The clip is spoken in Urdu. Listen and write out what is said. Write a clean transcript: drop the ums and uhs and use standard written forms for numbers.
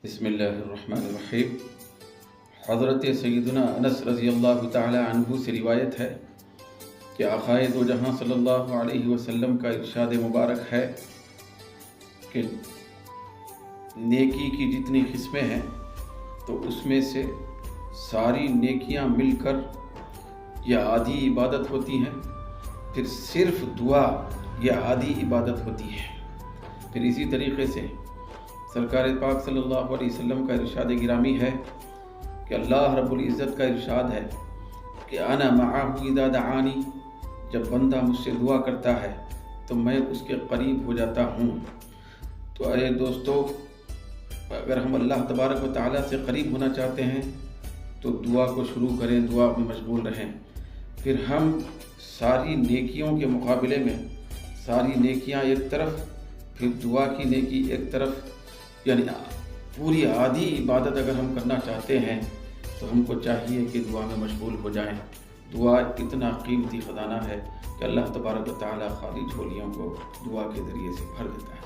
بسم اللہ الرحمن الرحیم۔ حضرت سیدنا انس رضی اللہ تعالی عنہ سے روایت ہے کہ آقائے دو جہاں صلی اللہ علیہ وسلم کا ارشاد مبارک ہے کہ نیکی کی جتنی قسمیں ہیں تو اس میں سے ساری نیکیاں مل کر یہ آدھی عبادت ہوتی ہیں، پھر صرف دعا یہ آدھی عبادت ہوتی ہے۔ پھر اسی طریقے سے سرکار پاک صلی اللہ علیہ وسلم کا ارشاد گرامی ہے کہ اللہ رب العزت کا ارشاد ہے کہ انا معہ اذا دعانی، جب بندہ مجھ سے دعا کرتا ہے تو میں اس کے قریب ہو جاتا ہوں۔ تو اے دوستو، اگر ہم اللہ تبارک و تعالیٰ سے قریب ہونا چاہتے ہیں تو دعا کو شروع کریں، دعا میں مشغول رہیں۔ پھر ہم ساری نیکیوں کے مقابلے میں ساری نیکیاں ایک طرف، پھر دعا کی نیکی ایک طرف، یعنی پوری آدھی عبادت اگر ہم کرنا چاہتے ہیں تو ہم کو چاہیے کہ دعا میں مشغول ہو جائیں۔ دعا اتنا قیمتی خزانہ ہے کہ اللہ تبارک و تعالیٰ خالی جھولیوں کو دعا کے ذریعے سے بھر دیتا ہے۔